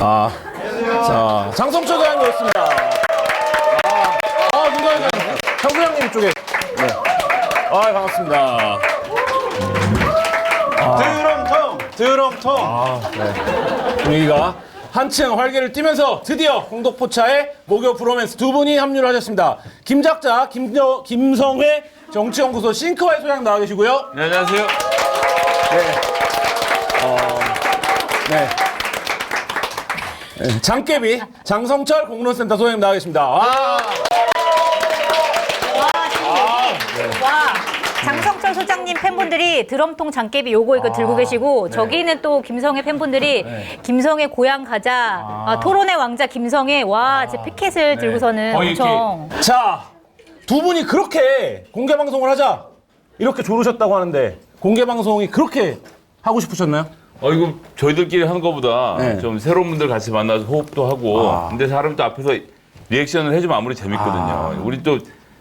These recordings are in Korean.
자, 장성철 소장님 오셨습니다. 김성현 장 소장님 쪽에. 네. 반갑습니다. 드럼통. 네. 분위기가 한층 활기를 띠면서 드디어 공덕포차의 목요 브로맨스 두 분이 합류를 하셨습니다. 김 작자, 김성회 정치연구소 싱크와의 소장 나와 계시고요. 네, 안녕하세요. 네. 장깨비 장성철 공론센터 소장님 나와 계십니다. 와, 장성철 소장님 팬분들이 드럼통 장깨비 요거 이거 들고 계시고 저기는 또 김성애 팬분들이 김성애 고향 가자 토론의 왕자 김성애 제 피켓을 들고서는 엄청 자, 두 분이 그렇게 공개 방송을 하자 이렇게 조르셨다고 하는데 공개 방송이 그렇게 하고 싶으셨나요? 이거 저희들끼리 하는 것보다 네. 좀 새로운 분들 같이 만나서 호흡도 하고 근데 사람이 또 앞에서 리액션을 해주면 아무리 재밌거든요. 우리 또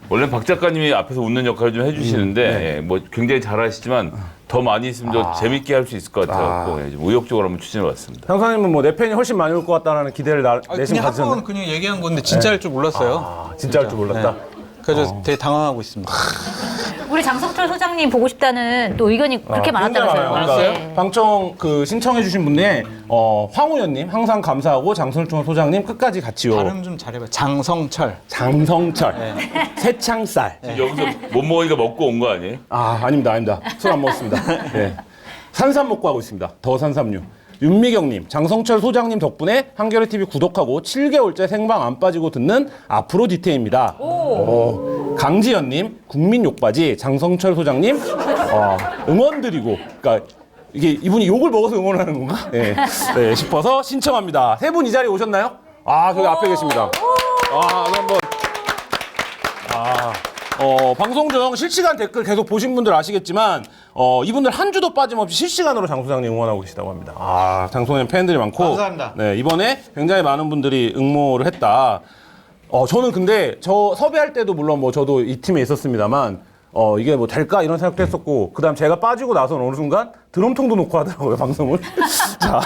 원래 박 작가님이 앞에서 웃는 역할을 좀 해주시는데 뭐 굉장히 잘하시지만 더 많이 있으면 더 재밌게 할 수 있을 것 같아서 좀 의욕적으로 한번 추진해봤습니다. 장사님은 뭐 내 팬이 훨씬 많이 올 것 같다는 기대를 내심 그냥 한 가지셨나요? 번 그냥 얘기한 건데 진짜 할 줄 몰랐어요. 진짜 할 줄 몰랐다. 그래서 되게 당황하고 있습니다. 우리 장성철 소장님 보고 싶다는 또 의견이 그렇게 많았다면서요. 그러니까 네. 방청 신청해주신 분에 황우연님 항상 감사하고 장성철 소장님 끝까지 같이요. 발음 좀 잘해봐. 장성철. 장성철 새창살. 여기서 못 먹으니까 먹고 온 거 아니에요? 아닙니다. 술 안 먹었습니다. 네. 산삼 먹고 하고 있습니다. 더 산삼류. 윤미경님, 장성철 소장님 덕분에 한겨레 TV 구독하고 7개월째 생방 안 빠지고 듣는 앞으로 디테입니다. 강지연님, 국민 욕바지 장성철 소장님 응원드리고, 그러니까 이게 이분이 욕을 먹어서 응원하는 건가? 네, 싶어서 신청합니다. 세 분 이 자리에 오셨나요? 저기 앞에 계십니다. 한번. 방송 중 실시간 댓글 계속 보신 분들 아시겠지만 이분들 한 주도 빠짐없이 실시간으로 장 소장님 응원하고 계시다고 합니다. 장 소장님 팬들이 많고 감사합니다. 네, 이번에 굉장히 많은 분들이 응모를 했다. 저는 근데 저 섭외할 때도 물론 뭐 저도 이 팀에 있었습니다만 이게 뭐 될까 이런 생각도 했었고 그다음 제가 빠지고 나서는 어느 순간 드럼통도 놓고 하더라고요 방송을. 자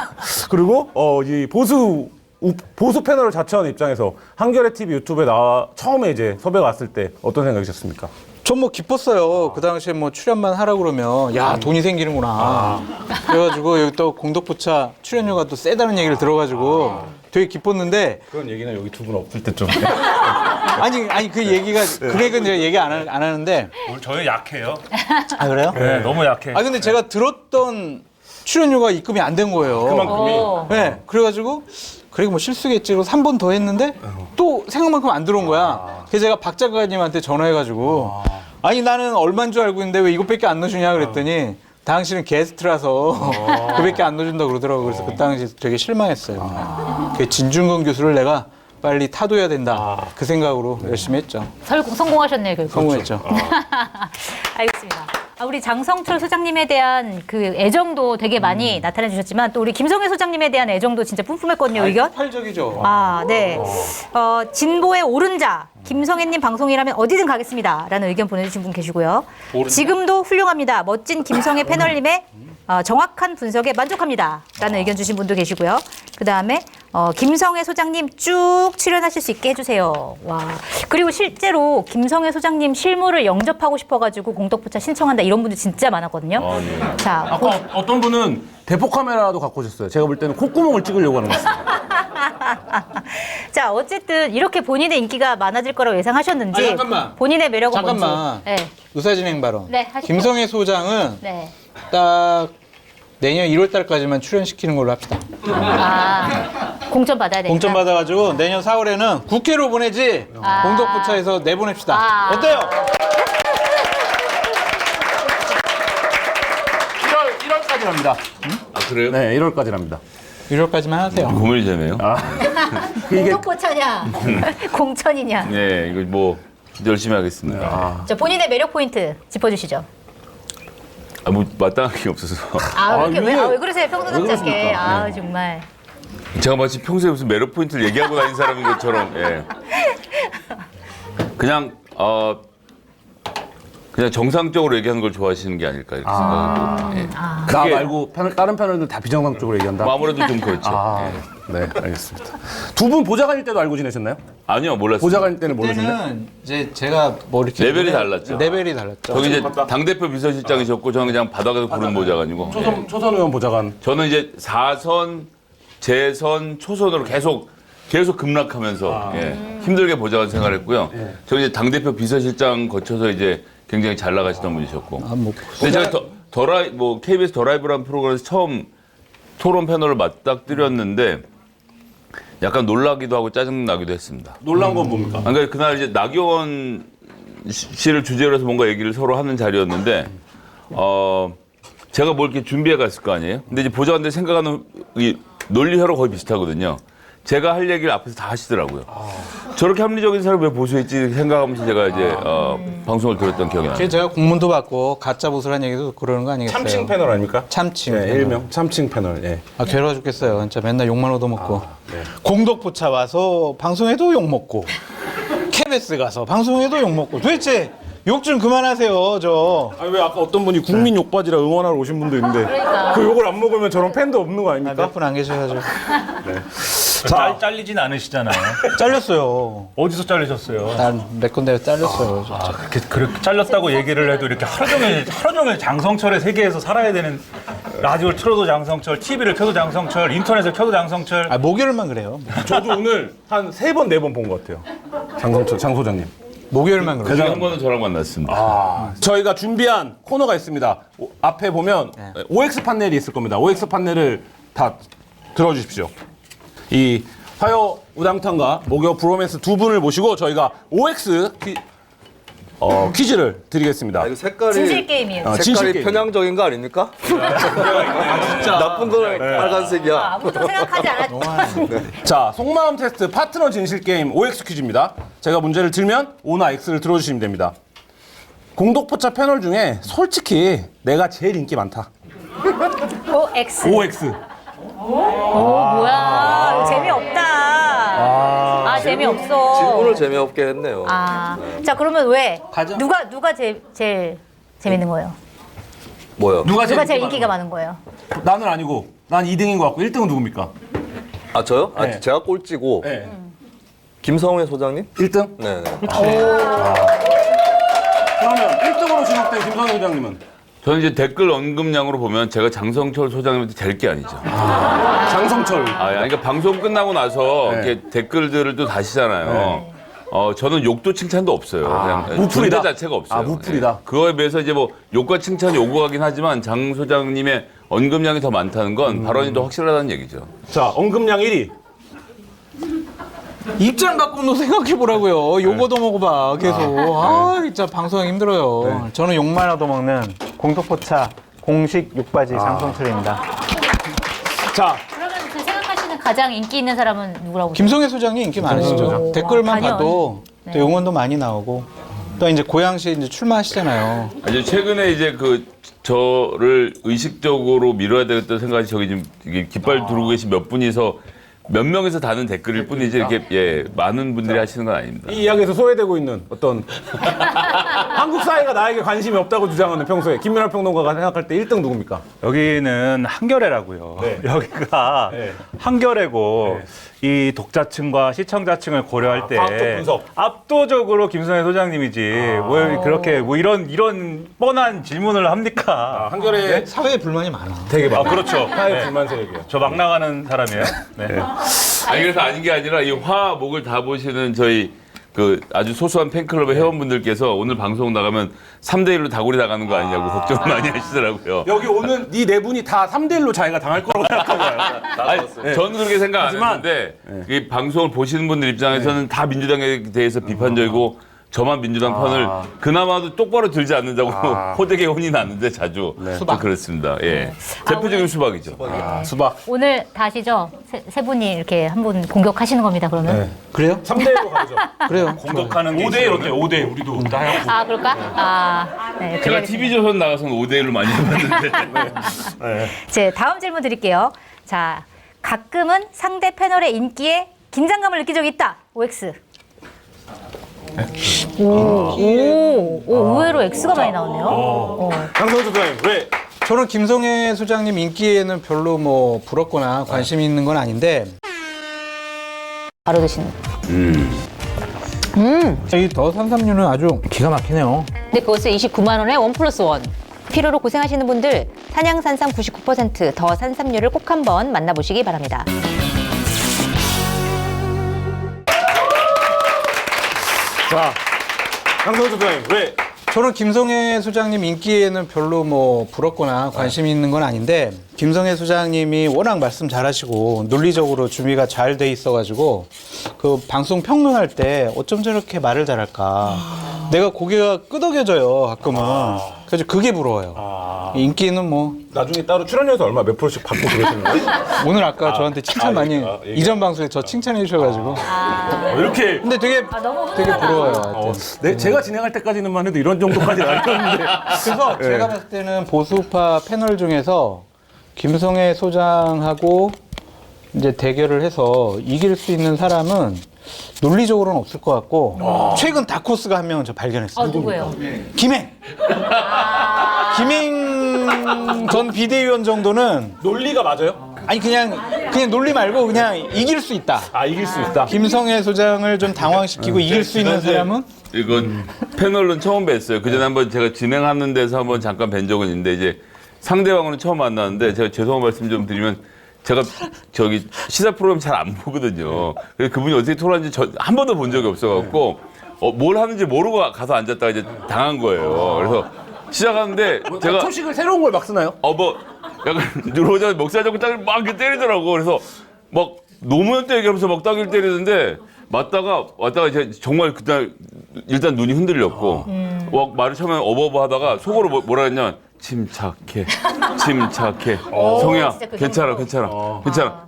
그리고 이 보수 패널을 자처하는 입장에서 한겨레 TV 유튜브에 나와 처음에 이제 섭외가 왔을 때 어떤 생각이셨습니까? 전 뭐 기뻤어요. 그 당시에 뭐 출연만 하라 그러면 야 돈이 생기는구나. 그래가지고 여기 또 공덕포차 출연료가 또 세다는 얘기를 들어가지고 되게 기뻤는데 그런 얘기는 여기 두 분 없을 때 좀. 아니 그 얘기가 그 얘기는 제가 얘기 안 하는데 오늘 저희 약해요. 그래요? 네, 너무 약해. 근데 제가 들었던 출연료가 입금이 안 된 거예요. 그만큼이. 네, 그래가지고 그리고 뭐 실수겠지. 그래서 한 번 더 했는데 또 생각만큼 안 들어온 거야. 그래서 제가 박 작가님한테 전화해가지고 아니 나는 얼마인 줄 알고 있는데 왜 이것밖에 안 넣어주냐 그랬더니 당신은 게스트라서 그밖에 안 넣어준다고 그러더라고요. 그래서 그 당시 되게 실망했어요. 그 진중권 교수를 내가 빨리 타도해야 된다. 그 생각으로 열심히 했죠. 성공하셨네요, 결국. 성공했죠. 알겠습니다. 우리 장성철 소장님에 대한 그 애정도 되게 많이 나타내 주셨지만 또 우리 김성애 소장님에 대한 애정도 진짜 뿜뿜했거든요, 의견. 폭발적이죠. 네. 진보의 오른자 김성애님 방송이라면 어디든 가겠습니다. 라는 의견 보내주신 분 계시고요. 지금도 훌륭합니다. 멋진 김성애 패널님의 정확한 분석에 만족합니다. 라는 의견 주신 분도 계시고요. 그 다음에 김성애 소장님 쭉 출연하실 수 있게 해주세요. 그리고 실제로 김성애 소장님 실물을 영접하고 싶어가지고 공덕포차 신청한다 이런 분들 진짜 많았거든요. 네. 자, 아까 어떤 분은 대포 카메라도 갖고 오셨어요. 제가 볼 때는 콧구멍을 찍으려고 하는 것 같습니다. 자, 어쨌든 이렇게 본인의 인기가 많아질 거라고 예상하셨는지 잠깐만. 본인의 매력은 잠깐만. 뭔지. 의사진행 발언. 네, 하시죠. 김성애 소장은 네. 딱 내년 1월 달까지만 출연시키는 걸로 합시다. 공천 받아야 되니까. 공천 받아가지고 내년 4월에는 국회로 보내지 공덕포차에서 내보냅시다. 어때요? 1월까지랍니다. 그래요? 네, 1월까지랍니다. 1월까지만 하세요. 고민이 되네요. 공덕포차냐 공천이냐. 네, 이거 뭐 열심히 하겠습니다. 자, 본인의 매력 포인트 짚어주시죠. 뭐 마땅한 게 없어서. 왜 그러세요? 평소답지 않게. 정말. 제가 마치 평소에 무슨 매력 포인트를 얘기하고 다니는 사람인 것처럼. 그냥 그냥 정상적으로 얘기하는 걸 좋아하시는 게 아닐까 이렇게 생각하고. 예. 나 말고 다른 패널들 다 비정상적으로 얘기한다. 뭐 아무래도 좀 그렇죠. 예. 네, 알겠습니다. 두 분 보좌관일 때도 알고 지내셨나요? 아니요, 몰랐어요. 보좌관일 때는 모르셨나요? 그때는 이제 제가 뭐 이렇게 레벨이 달랐죠. 레벨이 달랐죠. 저기 이제 당대표 비서실장이셨고 저는 그냥 바닥에서 부른 보좌관이고. 예. 초선 의원 보좌관. 저는 이제 4선, 재선, 초선으로 계속 급락하면서 예, 힘들게 보좌관 생활했고요. 저는 이제 당대표 비서실장 거쳐서 이제 굉장히 잘 나가시던 분이셨고. 뭐 근데 제가 KBS 더 라이브라는 프로그램에서 처음 토론 패널을 맞닥뜨렸는데 약간 놀라기도 하고 짜증나기도 했습니다. 놀란 건 뭡니까? 그러니까 그날 이제 나경원 씨를 주제로 해서 뭔가 얘기를 서로 하는 자리였는데 제가 뭘 이렇게 준비해 갔을 거 아니에요? 근데 이제 보좌관들 생각하는 이 논리회로 거의 비슷하거든요. 제가 할 얘기를 앞에서 다 하시더라고요. 저렇게 합리적인 사람을 왜 보수했지 생각하면서 제가 이제 방송을 들었던 기억이 나요. 그래서 제가 공문도 받고 가짜 보수란 얘기도 그러는 거 아니겠어요? 참칭 패널 아닙니까? 참칭. 네, 패널. 일명 참칭 패널. 예. 아, 괴로워 죽겠어요. 진짜 맨날 욕만 얻어먹고. 네. 공덕포차 와서 방송에도 욕먹고. KBS 가서 방송에도 욕먹고. 도대체 욕 좀 그만하세요, 저. 아니 왜 아까 어떤 분이 국민 욕받이라 응원하러 오신 분도 있는데 그 욕을 안 먹으면 저런 팬도 없는 거 아닙니까? 몇 분 안 계셔가지고. 잘리진 않으시잖아요. 잘렸어요. 어디서 잘리셨어요? 난몇 군데 잘렸어요. 아, 그렇게 잘렸다고 얘기를 해도 이렇게 하루 종일 장성철의 세계에서 살아야 되는 라디오를 틀어도 장성철, TV를 켜도 장성철, 인터넷을 켜도 장성철. 아, 목요일만 그래요. 저도 오늘 한 3번, 4번 본 것 같아요. 장 소장님. 목요일만 그래요. 그중에 한 번은 저랑 만났습니다. 저희가 준비한 코너가 있습니다. 앞에 보면 OX 판넬이 있을 겁니다. OX 판넬을 다 들어주십시오. 이 화요 우당탕과 목요 브로맨스 두 분을 모시고 저희가 OX 퀴즈를 드리겠습니다. 이거 색깔이 진실 게임이에요. 진실 색깔이 게임. 편향적인 거 아닙니까? 나쁜 거는 빨간색이야. 아무도 생각하지 않았죠. 자, 속마음 테스트 파트너 진실 게임 OX 퀴즈입니다. 제가 문제를 들면 O나 X를 들어주시면 됩니다. 공덕포차 패널 중에 솔직히 내가 제일 인기 많다. OX. OX. 오, 뭐야. 이거 재미없다. 재미없어. 질문을 재미없게 했네요. 자, 그러면 왜? 가자. 누가 제일 재밌는 거예요? 뭐요? 누가 누가 제일 인기가 많은 거예요? 나는 아니고 난 2등인 것 같고 1등은 누굽니까? 아 저요? 아 네. 제가 꼴찌고 네. 김성회 소장님? 1등? 네. 그러면 1등으로 지목된 김성현 회장님은? 저는 이제 댓글 언급량으로 보면 제가 장성철 소장님한테 될 게 아니죠. 장성철. 그러니까 방송 끝나고 나서 네. 이렇게 댓글들을 또 다시잖아요. 저는 욕도 칭찬도 없어요. 그냥 무풀이다. 존재 자체가 없어요. 무풀이다. 예. 그거에 비해서 이제 뭐 욕과 칭찬이 오고 가긴 하지만 장 소장님의 언급량이 더 많다는 건 발언이 더 확실하다는 얘기죠. 자, 언급량 1위. 입장 바꾸는 거 생각해보라고요. 욕 얻어먹어봐, 계속. 진짜 방송하기 힘들어요. 저는 욕만 얻어먹는 공덕포차 공식 욕바지 장성철입니다. 자, 그러면 그 생각하시는 가장 인기 있는 사람은 누구라고? 김성애 소장이 인기 많으시죠. 댓글만 단연. 봐도 또 응원도 많이 나오고. 또 이제 고양시에 이제 출마하시잖아요. 이제 최근에 이제 저를 의식적으로 밀어야 되겠다는 생각이 저기 지금 이게 깃발 두르고 계신 몇 분이서 몇 명에서 다는 댓글일 뿐이지 이렇게 많은 분들이 하시는 건 아닙니다. 이 이야기에서 소외되고 있는 어떤 한국 사회가 나에게 관심이 없다고 주장하는 평소에 김민하 평론가가 생각할 때 1등 누굽니까? 여기는 한겨레라고요. 네. 여기가 네. 한겨레고 이 독자층과 시청자층을 고려할 때 과학적 분석. 압도적으로 김성애 소장님이지 왜 그렇게 뭐 이런 뻔한 질문을 합니까? 한겨레 사회에 불만이 많아. 되게 많아. 그렇죠. 사회 네. 불만 세력이에요. 저 막 나가는 사람이에요. 네. 아니 그래서 아닌 게 아니라 이 화목을 다 보시는 저희 아주 소소한 팬클럽의 회원분들께서 오늘 방송 나가면 3대1로 다구리 나가는 거 아니냐고 걱정을 많이 하시더라고요. 여기 오는 이 네 분이 다 3대1로 자기가 당할 거라고 생각하고 와요. 아니, 저는 그렇게 생각 안 하지만- 했는데 이 방송을 보시는 분들 입장에서는 다 민주당에 대해서 비판적이고 저만 민주당 편을 그나마도 똑바로 들지 않는다고 호되게 혼이 났는데 자주 수박. 그렇습니다. 예. 대표적인 수박이죠. 수박. 오늘 다시죠? 세 분이 이렇게 한 분 공격하시는 겁니다, 그러면? 네. 그래요? 3대1로 가죠. 그래요. 공격하는 5대1 어때요? 5대1 우리도 다 해갖고. 그럴까? 네, 제가 그래야겠습니다. TV조선 나가서는 5대1로 많이 해봤는데 제 다음 질문 드릴게요. 자, 가끔은 상대 패널의 인기에 긴장감을 느낀 적이 있다. OX. 의외로 X가 많이 나오네요. 장성철 소장님 왜? 저는 김성애 소장님 인기에는 별로 뭐 부럽거나 관심이 있는 건 아닌데 바로 드시는. 이 더 산삼류는 아주 기가 막히네요. 근데 그것을 29만 원에 1+1. 피로로 고생하시는 분들 산양산삼 99% 더 산삼류를 꼭 한번 만나보시기 바랍니다. 자, 장성철 소장님 왜? 저는 김성애 소장님 인기에는 별로 뭐 부럽거나 관심이 있는 건 아닌데 김성애 소장님이 워낙 말씀 잘하시고 논리적으로 준비가 잘 돼 있어가지고 그 방송 평론할 때 어쩜 저렇게 말을 잘할까. 내가 고개가 끄덕여져요 가끔은. 그래서 그게 부러워요. 인기는 뭐 나중에 따로 출연료에서 얼마 몇 프로씩 받고 그러시는 거예요? 오늘 아까 저한테 칭찬 많이 이전 방송에 저 칭찬해 주셔가지고 이렇게 근데 되게 너무 되게 부러워요. 하여튼. 네, 제가 진행할 때까지는만 해도 이런 정도까지는 아니었는데 그래서 제가 봤을 때는 보수파 패널 중에서 김성애 소장하고 이제 대결을 해서 이길 수 있는 사람은 논리적으로는 없을 것 같고 최근 다코스가 한 명은 저 발견했어요. 누구예요? 김행. 김행 전 비대위원 정도는 논리가 맞아요? 아니 그냥 논리 말고 그냥 이길 수 있다. 아 이길 수 있다. 김성애 소장을 좀 당황시키고 이길 수 있는 사람은 이건 패널은 처음 뵀어요. 그전에 한번 제가 진행하는 데서 한번 잠깐 뵌 적은 있는데 이제 상대방으로는 처음 만났는데 제가 죄송한 말씀 좀 드리면 제가 저기 시사 프로그램 잘 안 보거든요. 그래서 그분이 어떻게 토론하는지 한 번도 본 적이 없어갖고 뭘 하는지 모르고 가서 앉았다가 이제 당한 거예요. 그래서 시작하는데 제가 소식을 새로운 걸 막 쓰나요? 뭐 약간 들어오자마자 목살 잡고 딱을 막 이렇게 때리더라고. 그래서 막 노무현 때 얘기하면서 막 딱을 때리는데 왔다가 제가 정말 그날 일단 눈이 흔들렸고 막 말을 처음에 어버버 하다가 속으로 뭐라 했냐면 침착해. 성희야 진짜 그 괜찮아.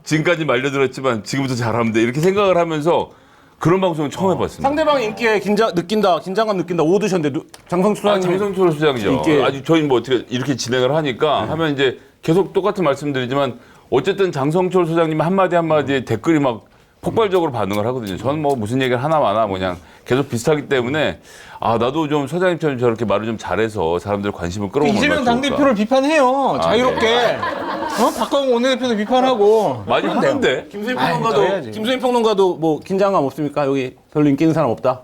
지금까지 말려들었지만 지금부터 잘하면 돼. 이렇게 생각을 하면서 그런 방송은 처음 해봤습니다. 상대방 인기에 긴장감 느낀다 오드셨는데 장성철 소장님 장성철 소장이죠. 인기- 아직 저희 뭐 어떻게 이렇게 진행을 하니까 하면 이제 계속 똑같은 말씀드리지만 어쨌든 장성철 소장님 한마디에 댓글이 막 폭발적으로 반응을 하거든요. 저는 뭐 무슨 얘기를 하나 마나 그냥 계속 비슷하기 때문에 나도 좀 소장님처럼 저렇게 말을 좀 잘해서 사람들 관심을 끌어오는 이재명 당대표를 비판해요. 자유롭게. 박광호 원내대표도 비판하고. 많이 하는데. 김수인 평론가도 뭐 긴장감 없습니까? 여기 별로 인기 있는 사람 없다.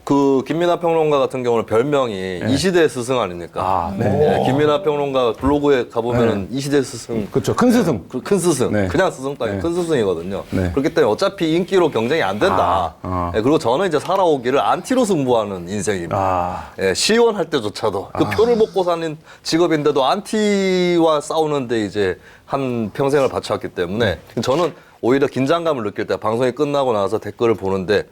그 김민하 평론가 같은 경우는 별명이 이 시대의 스승 아닙니까? 네, 김민하 평론가 블로그에 가보면은 이 시대의 스승. 그렇죠. 큰 스승. 큰 스승, 네. 그냥 스승도 아니고 큰 스승이거든요. 네. 그렇기 때문에 어차피 인기로 경쟁이 안 된다. 네, 그리고 저는 이제 살아오기를 안티로 승부하는 인생입니다. 예, 시원할 때조차도 그 표를 먹고 사는 직업인데도 안티와 싸우는데 이제 한 평생을 바쳐왔기 때문에 저는 오히려 긴장감을 느낄 때 방송이 끝나고 나서 댓글을 보는데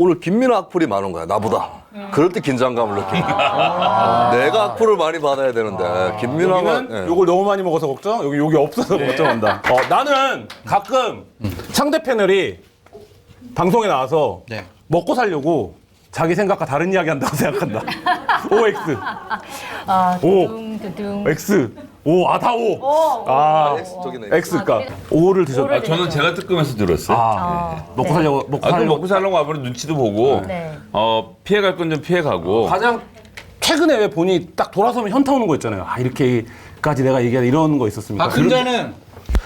오늘 김민하 악플이 많은 거야 나보다. 그럴 때 긴장감을 느낍니다. 내가 악플을 많이 받아야 되는데 김민하가 여기는 욕을 너무 많이 먹어서 걱정, 욕이 없어서 걱정한다. 나는 가끔 상대 패널이 방송에 나와서 먹고 살려고 자기 생각과 다른 이야기 한다고 생각한다. OX. 두둥. X. 다 O. 저기네. X가 O를 드셨다. 저는 제가 뜨끔해서 들었어요. 먹고 살려고, 먹고 살려고 아무래도 눈치도 보고 네. 피해갈 건 좀 피해가고 가장 최근에 왜 본인이 딱 돌아서면 현타 오는 거 있잖아요. 이렇게까지 내가 얘기하다 이런 거 있었습니까? 박순자는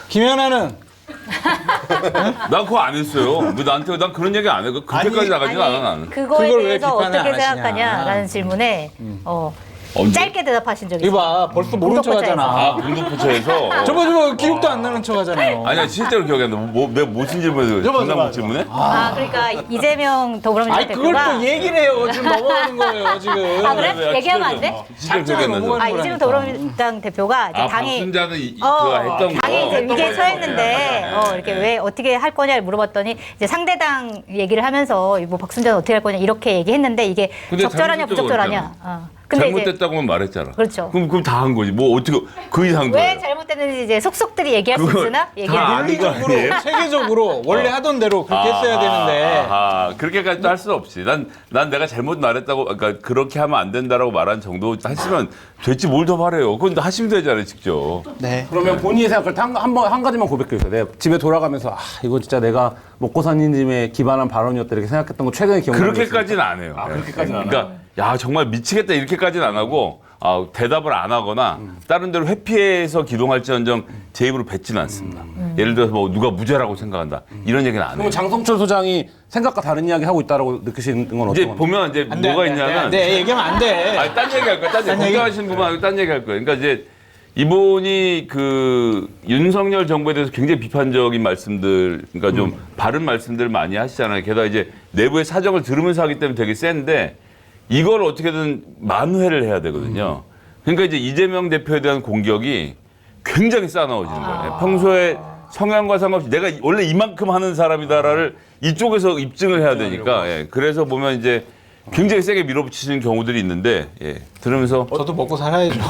김연아는 난 그거 안 했어요. 왜 나한테 난 그런 얘기 안 해. 그렇게까지 나가진 않아 나는. 그거에 그걸 왜 대해서 비판을 어떻게 안 하시냐. 생각하냐라는 질문에 언제? 짧게 대답하신 적이 있어요. 이봐 벌써 모른 척 하잖아. 공동포차에서 저거 기억도 안 나는 척 하잖아요. 아니야 실제로 기억이 안 나. 내가 무슨 질문을 정답 질문에? 그러니까 이재명 더불어민주당 아니 그걸 대표가 또 얘기를 해요. 지금 넘어가는 거예요 지금. 그래? 얘기하면 안 돼? 실제로 기억이 안 나서. 넘어가는 이재명 더불어민주당 대표가 이제 당이 박순자는 그거 했던 당이 이제 거. 위기에 처했는데 이렇게 왜 어떻게 할 거냐를 물어봤더니 이제 상대당 얘기를 하면서 뭐 박순자는 어떻게 할 거냐 이렇게 얘기했는데 이게 근데 적절하냐 부적절하냐. 근데 이제 잘못됐다고만 말했잖아. 그렇죠. 그럼 다 한 거지. 뭐 어떻게 그 이상도. 왜 해요. 잘못됐 때는 이제 속속들이 얘기할 수 있으나 얘기 다 안 아는 거 윤리적으로 아니에요? 세계적으로 원래 하던 대로 그렇게 했어야 되는데 그렇게까지도 할 수는 없지. 난 내가 잘못 말했다고, 그러니까 그렇게 하면 안 된다라고 말한 정도 했으면 됐지 뭘 더 바래요. 그건 하시면 되잖아요, 직접. 네. 그러면 본인이 생각할 때 한 가지만 고백해 주세요. 내가 집에 돌아가면서 이거 진짜 내가 먹고 사는 집에 기반한 발언이었다 이렇게 생각했던 거 최근에 기억나는 그렇게까지는 안 해요. 그렇게까지는 안 그러니까 야 정말 미치겠다 이렇게까지는 안 하고 대답을 안 하거나 다른 데로 회피해서 기동할지언정 제 입으로 뱉지는 않습니다. 예를 들어서 뭐 누가 무죄라고 생각한다 이런 얘기는 안 해요. 그러면 장성철 소장이 생각과 다른 이야기 하고 있다라고 느끼시는 건 어떤 이제 건가요? 보면 이제 안 돼, 뭐가 안 돼, 있냐면 네, 얘기하면 안 돼. 아니, 딴 얘기 할 거야. 딴 얘기. 딴 얘기? 걱정하시는 분만 딴 얘기 할 거예요. 그러니까 이제 이분이 그 윤석열 정부에 대해서 굉장히 비판적인 말씀들, 그러니까 좀 바른 말씀들을 많이 하시잖아요. 게다가 이제 내부의 사정을 들으면서 하기 때문에 되게 센데 이걸 어떻게든 만회를 해야 되거든요. 그러니까 이제 이재명 대표에 대한 공격이 굉장히 싸나워지는 거예요. 평소에 성향과 상관없이 내가 원래 이만큼 하는 사람이다를 이쪽에서 입증을 해야 되니까. 예. 그래서 보면 이제 굉장히 세게 밀어붙이시는 경우들이 있는데, 예. 들으면서. 저도 먹고 살아야죠.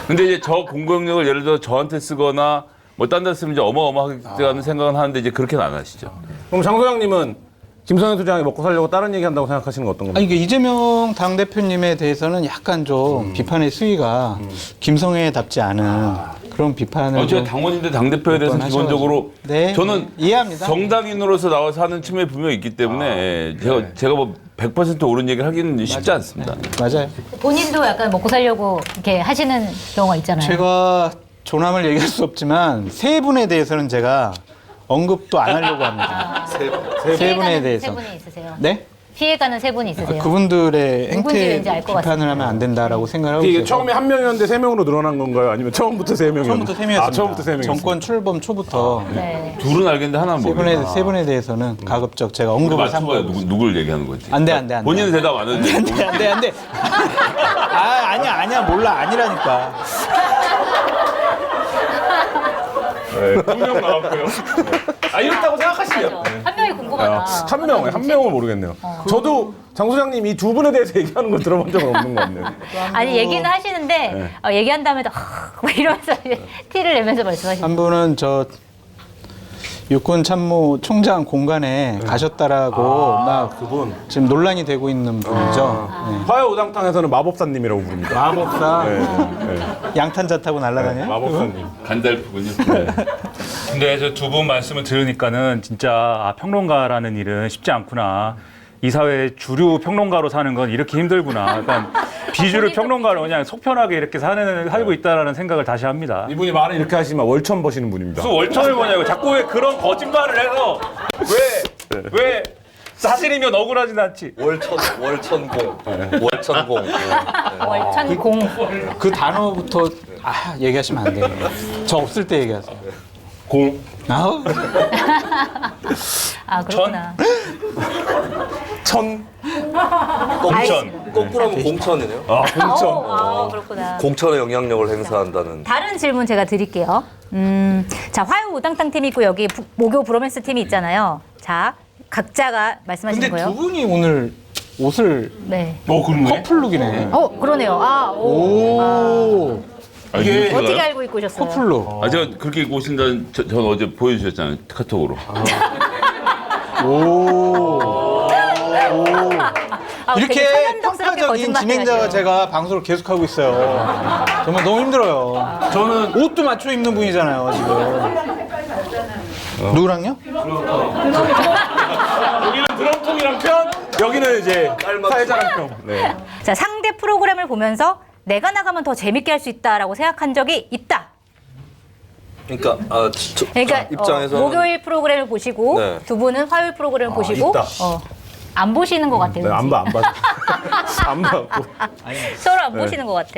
근데 이제 저 공격력을 예를 들어 저한테 쓰거나 뭐 딴 데 쓰면 이제 어마어마하다는 생각은 하는데 이제 그렇게는 안 하시죠. 그럼 장 소장님은 김성현 소장이 먹고 살려고 다른 얘기 한다고 생각하시는 건 어떤 겁니까? 아니, 이게 이재명 당대표님에 대해서는 약간 좀 비판의 수위가 김성애답지 않은 그런 비판을. 제가 좀 당원인데 당대표에 대해서 몇 번 기본적으로 네, 저는 이해합니다. 정당인으로서 나와서 하는 측면이 분명히 있기 때문에 예, 제가 뭐 100% 옳은 얘기를 하기는 쉽지 않습니다. 맞아요. 본인도 약간 먹고 살려고 이렇게 하시는 경우가 있잖아요. 제가 조남을 얘기할 수 없지만 세 분에 대해서는 제가 언급도 안 하려고 합니다. 세 분에 피해가는 대해서. 세 분이 있으세요. 네? 피해가는 세 분이 있으세요. 그분들의 누군지 행태 왠지 알것 비판을 하면 안 된다라고 생각하고 이게 있어서. 처음에 한 명이었는데 3명으로 늘어난 건가요? 아니면 처음부터 3명이었나요? 처음부터 세 명이었습니다. 처음부터 3명이었어요. 정권 출범 초부터 네. 둘은 알겠는데 하나는 모르겠어요. 세 분에 대해서는 가급적 제가 언급을 맞춰봐요. 삼고. 누굴 얘기하는 건지. 안 돼, 안 돼, 안 돼. 본인은 대답 안 해도 돼. 안 돼. 아니야, 몰라, 아니라니까. 한 명 나왔고요. 이렇다고 생각하시죠? 한 명이 궁금하다. 한 명을 모르겠네요. 저도 장 소장님 이 두 분에 대해서 얘기하는 걸 들어본 적은 없는 것 같네요. 아니 얘기는 하시는데 얘기한 다음에도 막 이러면서 이제 티를 내면서 말씀하시는. 한 분은 저 육군 참모 총장 공간에 가셨다라고 막 그분. 지금 논란이 되고 있는 분이죠. 네. 화요오당탕에서는 마법사님이라고 부릅니다. 마법사 네. 양탄자 타고 날아다녀요? 마법사님. 간달프군요. 근데 저 두 분 말씀을 들으니까는 진짜 평론가라는 일은 쉽지 않구나. 이 사회 주류 평론가로 사는 건 이렇게 힘들구나. 약간 비주류 평론가로 그냥 속편하게 이렇게 살고 있다라는 생각을 다시 합니다. 이분이 말을 이렇게 하시면 월천 버시는 분입니다. 무슨 월천을 보냐고 자꾸 왜 그런 거짓말을 해서 왜 사실이면 억울하진 않지. 월천공. 월천공. 그 단어부터 얘기하시면 안 돼요. 저 없을 때 얘기하세요. 공. 아우. 그렇구나. 천. 공천. 거꾸로 하면 공천이네요. 공천. 그렇구나. 공천의 영향력을 행사한다는. 다른 질문 제가 드릴게요. 자, 화요 우당탕 팀이 있고 여기 목요 브로맨스 팀이 있잖아요. 자, 각자가 말씀하시는 근데 거예요. 두 분이 오늘 옷을 네. 그렇네. 커플룩이네. 그러네요. 오. 이게 어떻게 알고 입고 오셨어요? 커플룩. 제가 그렇게 입고 오신다는 전 어제 보여주셨잖아요. 카톡으로. 이렇게 되게 사연덕스럽게 편파적인 거짓말 진행자가 해가지고. 제가 방송을 계속하고 있어요. 정말 너무 힘들어요. 저는 옷도 맞춰 입는 분이잖아요, 지금. 누구랑요? 여기는 드럼통이랑 편, 여기는 이제 사회자랑 편. 네. 자, 상대 프로그램을 보면서 내가 나가면 더 재밌게 할 수 있다라고 생각한 적이 있다. 그러니까 그러니까 입장에서 목요일 프로그램을 보시고 네. 두 분은 화요일 프로그램을 보시고 있다. 안 보시는 것 같아요. 네, 안 봐. 안 봐. 서로 안 보시는 것 같아.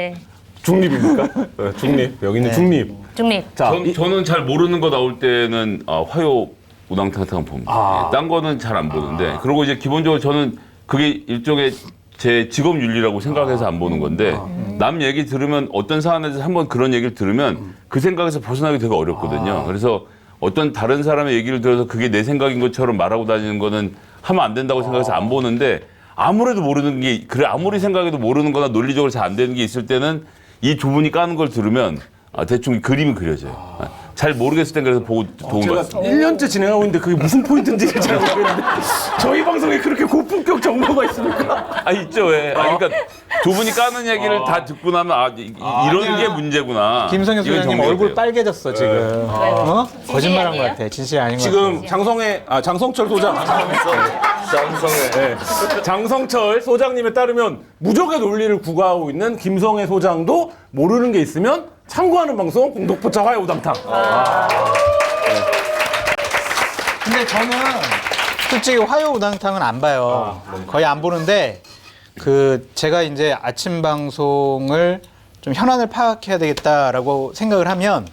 중립입니까? 네, 중립. 여기는 중립. 중립. 자, 저는 잘 모르는 거 나올 때는 화요 우당탕탕 봅니다. 딴 거는 잘 안 보는데 그리고 이제 기본적으로 저는 그게 일종의 제 직업 윤리라고 생각해서 안 보는 건데 남 얘기 들으면 어떤 사안에서 한번 그런 얘기를 들으면 그 생각에서 벗어나기 되게 어렵거든요. 그래서 어떤 다른 사람의 얘기를 들어서 그게 내 생각인 것처럼 말하고 다니는 거는 하면 안 된다고 생각해서 안 보는데 아무래도 모르는 게 그래 아무리 생각해도 모르는 거나 논리적으로 잘 안 되는 게 있을 때는 이 두 분이 까는 걸 들으면 대충 그림이 그려져요. 잘 모르겠을 땐 그래서 보고 도움 제가 받습니다. 1년째 진행하고 있는데 그게 무슨 포인트인지 잘 모르겠는데 저희 방송에 그렇게 고품격 정보가 있습니까? 있죠 왜? 그러니까 두 분이 까는 얘기를 다 듣고 나면 이런 게 문제구나. 김성현 이건 소장님 정리가 얼굴 돼요. 빨개졌어 지금. 어? 거짓말한 것 아니에요? 같아. 진실이 아닌 것 지금 장성철 소장 네. 장성철 소장님에 따르면 무적의 논리를 구가하고 있는 김성애 소장도 모르는 게 있으면 참고하는 방송 공덕포차 화요우당탕. 근데 저는 솔직히 화요우당탕은 안 봐요. 거의 안 보는데 그 제가 이제 아침 방송을 좀 현안을 파악해야 되겠다라고 생각을 하면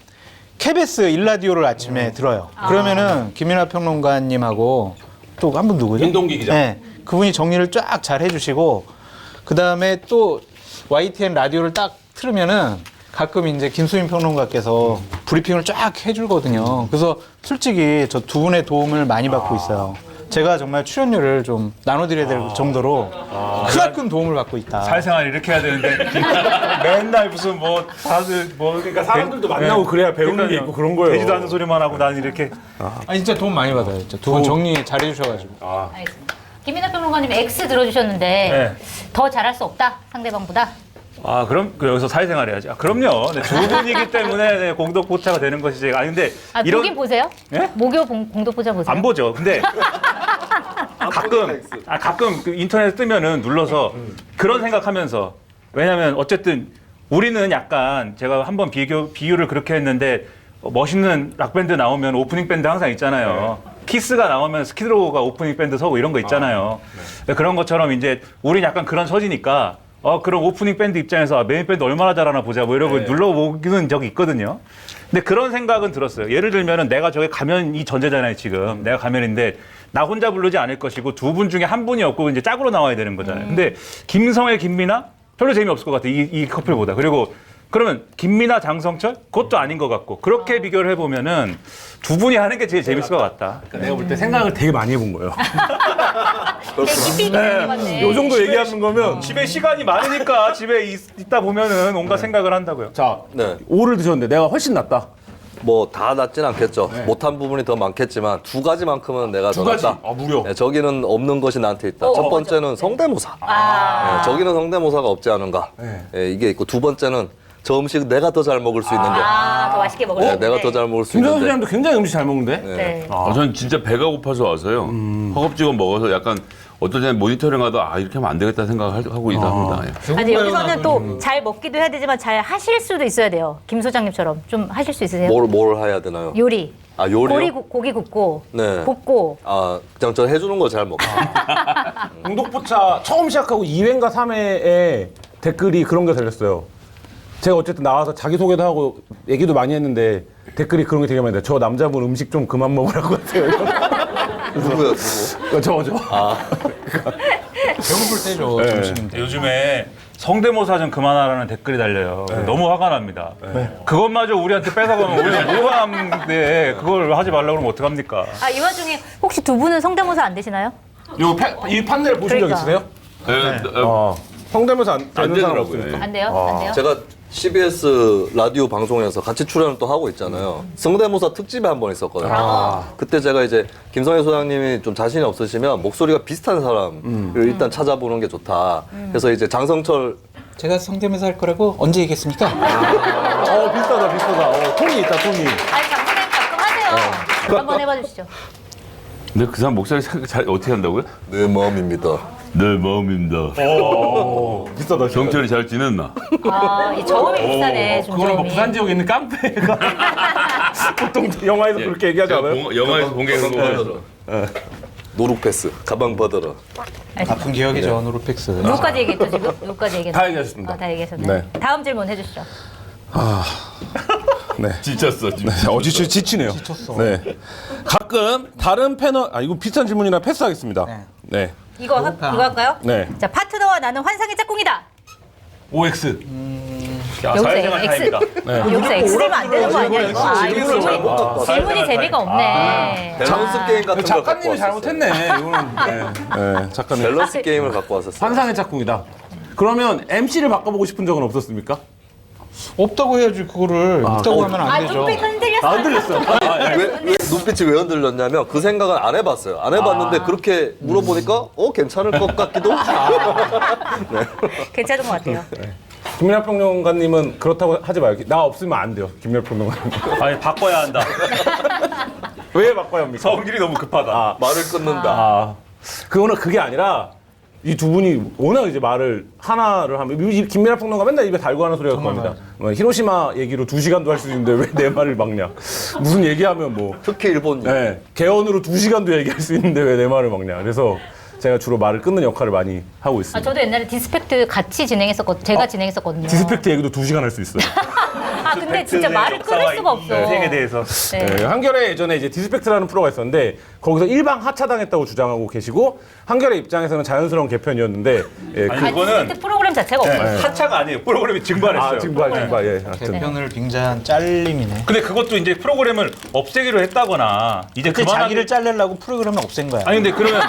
KBS 일라디오를 아침에 들어요. 그러면은 김민하 평론가님하고 또 한 분 누구죠? 민동기 기자. 네, 그분이 정리를 쫙 잘 해주시고 그 다음에 또 YTN 라디오를 딱 틀으면은 가끔 이제 김수민 평론가께서 브리핑을 쫙 해주거든요. 그래서 솔직히 저 두 분의 도움을 많이 받고 있어요. 제가 정말 출연료를 좀 나눠드려야 될 정도로 크나큰 도움을 받고 있다. 사회생활 이렇게 해야 되는데 맨날 무슨 뭐 다들 뭐 그러니까 사람들도 만나고 그래야 배우는 게 있고 그런 거예요. 되지도 않는 소리만 하고 나는 이렇게 아 진짜 도움 많이 받아요. 진짜 두 분 정리 잘해주셔가지고. 알겠습니다. 김민하 평론가님 X 들어주셨는데 네. 더 잘할 수 없다 상대방보다. 그럼 여기서 사회생활 해야지. 그럼요. 네, 두 분이기 때문에 네, 공덕포차가 되는 것이지. 근데 보긴 보세요? 예? 목요 공덕포차 보세요. 안 보죠. 근데 가끔 그 인터넷 뜨면은 눌러서 그런 생각하면서 왜냐면 어쨌든 우리는 약간 제가 한번 비유를 그렇게 했는데 멋있는 락밴드 나오면 오프닝 밴드 항상 있잖아요. 키스가 나오면 스키드로우가 오프닝 밴드 서고 이런 거 있잖아요. 그런 것처럼 이제 우린 약간 그런 처지니까 그럼 오프닝 밴드 입장에서 메인 밴드 얼마나 잘하나 보자 뭐 이러고 눌러보기는 적이 있거든요. 근데 그런 생각은 들었어요. 예를 들면은 내가 저기 가면이 전제잖아요, 지금. 내가 가면인데 나 혼자 부르지 않을 것이고 두 분 중에 한 분이 없고 이제 짝으로 나와야 되는 거잖아요. 근데 김성애, 김민아 별로 재미없을 것 같아. 이 커플보다. 그리고 그러면 김민아, 장성철? 그것도 아닌 것 같고. 그렇게 비교를 해보면은 두 분이 하는 게 제일 재밌을 것 같다. 내가 볼 때 생각을 되게 많이 해본 거예요. 깊이 있게 생각해봤네. 요 정도 얘기하는 거면 집에 시간이 많으니까 집에 있다 보면은 온갖 생각을 한다고요. 자 네. 5를 드셨는데 내가 훨씬 낫다. 뭐 다 낫진 않겠죠. 못한 부분이 더 많겠지만 두 가지만큼은 내가 더 가지? 낫다. 무려. 네, 저기는 없는 것이 나한테 있다. 첫 번째는 성대모사. 네, 저기는 성대모사가 없지 않은가. 네, 이게 있고 두 번째는 저 음식 내가 더 잘 먹을 수 있는데. 더 맛있게 먹을 수 네, 있는데. 내가 더 잘 먹을 수 김성애 있는데. 소장님도 굉장히 음식 잘 먹는데. 네. 저는 진짜 배가 고파서 와서요. 허겁지겁 먹어서 약간 어떤 때는 모니터링하다 이렇게 하면 안 되겠다 생각하고 있답니다. 예. 근데 여기서는 또 잘 먹기도 해야 되지만 잘 하실 수도 있어야 돼요. 김 소장님처럼 좀 하실 수 있으세요? 뭘 해야 되나요? 요리. 요리요? 고기 굽고 네. 볶고. 그냥 저 해주는 거 잘 먹어요. 공덕포차 처음 시작하고 2회인가 3회에 댓글이 그런 게 달렸어요. 제가 어쨌든 나와서 자기소개도 하고 얘기도 많이 했는데 댓글이 그런 게 되게 많이 돼요. 저 남자분 음식 좀 그만 먹으라고 하세요. 누구요? 저. 배고플 때죠. 점심인데. 요즘에 성대모사 좀 그만하라는 댓글이 달려요. 너무 화가 납니다. 그것마저 우리한테 뺏어가면 우리가 뭐 하는데 그걸 하지 말라고 그러면 어떡합니까? 이 와중에 혹시 두 분은 성대모사 안 되시나요? 이 판넬 보신 적 그러니까. 있으세요? 성대모사 안 되는 사람 되더라고요. 없습니까? 안 돼요? 안 돼요? 제가 CBS 라디오 방송에서 같이 출연을 또 하고 있잖아요. 성대모사 특집에 한 번 있었거든요. 그때 제가 이제 김성애 소장님이 좀 자신이 없으시면 목소리가 비슷한 사람을 일단 찾아보는 게 좋다. 그래서 이제 장성철 제가 성대모사 할 거라고 언제 얘기했습니까? 비슷하다. 톤이 있다, 톤이. 아니 장소장님 가끔 하세요. 한번 해봐 주시죠. 근데 그 사람 목소리 잘 어떻게 한다고요? 내 마음입니다. 내 마음입니다. 비슷하다. 경찰이 잘 지냈나? 이 저음이 비슷하네. 그거는 뭐 중저음이. 부산 지역에 있는 깡패가 보통 영화에서 그렇게 얘기하지 않아요? 영화에서 본 게 그런 거 노룩패스 가방 받아라. 아픈 기억이죠. 노르펙스. 누구까지 얘기했죠 지금? 누구까지 얘기했죠? 다 얘기하셨습니다. 다 얘기하셨네. 네. 다음 질문 해주시죠. 지쳤어 지금. 지치네요. 네. 가끔 다른 패널, 이거 비슷한 질문이라 패스하겠습니다. 네. 이거 할까요? 네. 자, 파트너와 나는 환상의 짝꿍이다. OX. 여기서 사회생활 타임이다. 여기서 X 되면 안 되는 거 아니야 이거? 이거 질문이 재미가 없네. 밸런스 게임 같은 걸 갖고 작가님이 왔었어요. 잘못했네. 이거는. 작가님. 밸런스 게임을 갖고 왔었어요. 환상의 짝꿍이다. 그러면 MC를 바꿔보고 싶은 적은 없었습니까? 없다고 해야지 그거를 있다고 하면 안 되죠. 눈빛 흔들렸어. 안 들렸어. 왜 눈빛이 왜 흔들렸냐면 그 생각은 안 해봤어요. 안 해봤는데 그렇게 물어보니까 괜찮을 것 같기도. 괜찮은 것 같아요. 김민하 평론가님은 그렇다고 하지 마요. 나 없으면 안 돼요. 김민하 평론가님. 아니 바꿔야 한다. 왜 바꿔야 합니까? 성질이 너무 급하다. 말을 끊는다. 그거는 그게 아니라 이 두 분이 워낙 이제 말을 하나를 하면 김민하 평론가 맨날 입에 달고 하는 소리가 그겁니다. 히로시마 얘기로 2시간도 할 수 있는데 왜 내 말을 막냐. 무슨 얘기하면 뭐 특히 일본. 네, 개헌으로 2시간도 얘기할 수 있는데 왜 내 말을 막냐. 그래서 제가 주로 말을 끊는 역할을 많이 하고 있습니다. 저도 옛날에 디스펙트 같이 진행했었거든요. 제가 진행했었거든요. 디스펙트 얘기도 2시간 할 수 있어요. 근데 진짜 말을 끊을 수가 없어. 생에 대해서. 네, 한겨레 예전에 이제 디스펙트라는 프로가 있었는데 거기서 일방 하차당했다고 주장하고 계시고 한겨레 입장에서는 자연스러운 개편이었는데 아니 그거는 디스펙트 프로그램 자체가 없어요. 하차가 아니에요. 프로그램이 증발했어요. 증발 예. 하여튼. 개편을 빙자한 잘림이네. 근데 그것도 이제 프로그램을 없애기로 했다거나 이제 그 그만하기 자기를 자르려고 프로그램을 없앤 거야. 아니 근데 그러면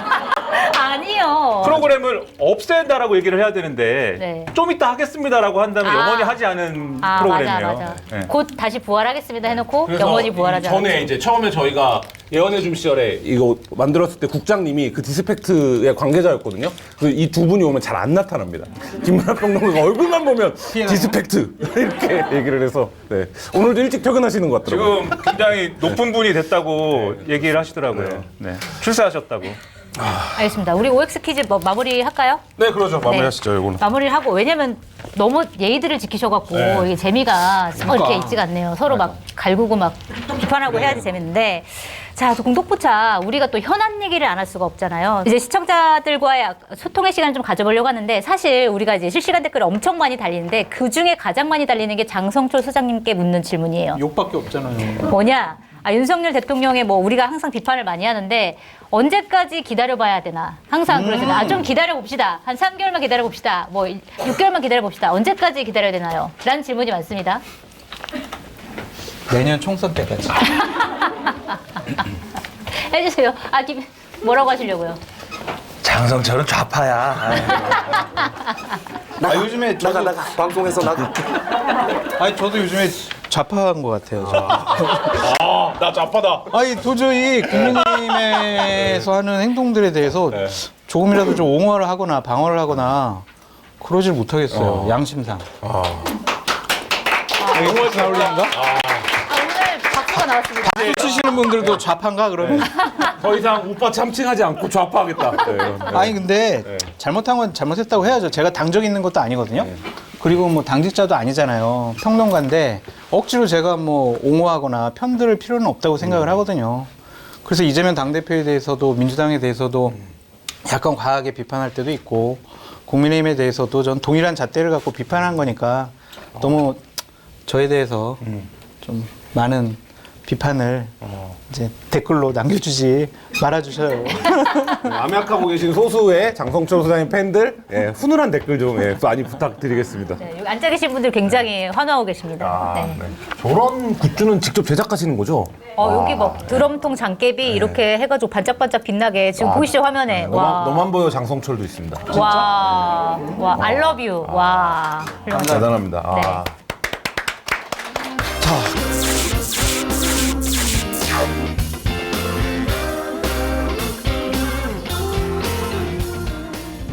아니요. 프로그램을 없앤다라고 얘기를 해야 되는데 네. 좀 이따 하겠습니다라고 한다면 영원히 하지 않은 프로그램이에요. 맞아. 네. 곧 다시 부활하겠습니다 해놓고 그래서 영원히 부활하지 않았죠. 전에 이제 처음에 저희가 예언해줌 시절에 이거 만들었을 때 국장님이 그 디스펙트의 관계자였거든요. 이 두 분이 오면 잘 안 나타납니다. 김민하 평론가가 얼굴만 보면 디스펙트 이렇게 얘기를 해서 네. 오늘도 일찍 퇴근하시는 것 같더라고요. 지금 굉장히 높은 분이 됐다고 얘기를 하시더라고요. 네. 출세하셨다고. 알겠습니다. 우리 OX 퀴즈 마무리 할까요? 네, 그러죠. 마무리하시죠, 이거는. 마무리를 하고 왜냐면 너무 예의들을 지키셔갖고 이게 재미가 이렇게 있지가 않네요. 서로 막 갈구고 막 비판하고 해야지 재밌는데 자, 또 공독포차 우리가 또 현안 얘기를 안 할 수가 없잖아요. 이제 시청자들과의 소통의 시간을 좀 가져보려고 하는데 사실 우리가 이제 실시간 댓글을 엄청 많이 달리는데 그 중에 가장 많이 달리는 게 장성철 소장님께 묻는 질문이에요. 욕밖에 없잖아요. 뭐냐? 윤석열 대통령의 뭐 우리가 항상 비판을 많이 하는데 언제까지 기다려봐야 되나? 항상 그러잖아요. 좀 기다려봅시다. 한 3개월만 기다려봅시다. 뭐 6개월만 기다려봅시다. 언제까지 기다려야 되나요? 라는 질문이 많습니다. 내년 총선 때까지. 해주세요. 뭐라고 하시려고요? 장성철은 좌파야. 요즘에 나가 방송에서 나가. 아니 저도 요즘에 좌파한 것 같아요. 나 좌파다. 아니 도저히 국민의힘에서 하는 행동들에 대해서 조금이라도 좀 옹호를 하거나 방어를 하거나 그러질 못하겠어요. 양심상. 옹호할 잘 어울린가? 오늘 박수가 나왔습니다. 박수 치시는 분들도 좌파인가 그러면? 더 이상 오빠 참칭하지 않고 좌파하겠다. 네, 이런. 아니 근데 잘못한 건 잘못했다고 해야죠. 제가 당적 있는 것도 아니거든요. 그리고 뭐 당직자도 아니잖아요. 평론가인데 억지로 제가 뭐 옹호하거나 편들 필요는 없다고 생각을 하거든요. 그래서 이재명 당대표에 대해서도 민주당에 대해서도 약간 과하게 비판할 때도 있고 국민의힘에 대해서도 전 동일한 잣대를 갖고 비판한 거니까 너무 저에 대해서 좀 많은 비판을 이제 댓글로 남겨주지 말아주셔요. 암약하고 계신 소수의 장성철 소장님 팬들 훈훈한 댓글 좀 많이 부탁드리겠습니다. 네, 여기 앉아 계신 분들 굉장히 환호하고 계십니다. 네. 저런 굿즈는 직접 제작하시는 거죠? 여기 뭐 드럼통 장깨비 이렇게 해가지고 반짝반짝 빛나게 지금 보이시죠 화면에. 너만 보여 장성철도 있습니다. 와, I love you. 와. 대단합니다. 네.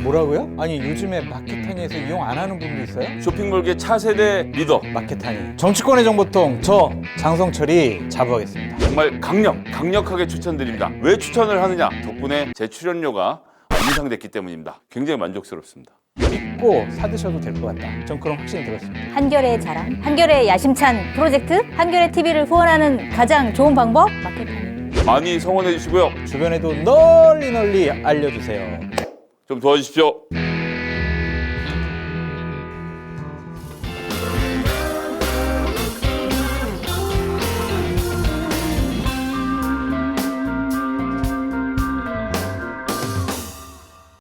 뭐라고요? 아니 요즘에 마켓타니에서 이용 안 하는 분도 있어요? 쇼핑몰계 차세대 리더 마켓타니. 정치권의 정보통 저 장성철이 자부하겠습니다. 정말 강력하게 추천드립니다. 왜 추천을 하느냐? 덕분에 제 출연료가 인상됐기 때문입니다. 굉장히 만족스럽습니다. 믿고 사드셔도 될 것 같다. 전 그런 확신이 들었습니다. 한겨레의 자랑, 한겨레의 야심찬 프로젝트, 한겨레 TV를 후원하는 가장 좋은 방법 마켓타니. 많이 성원해 주시고요. 주변에도 널리 알려주세요. 좀 도와주십시오.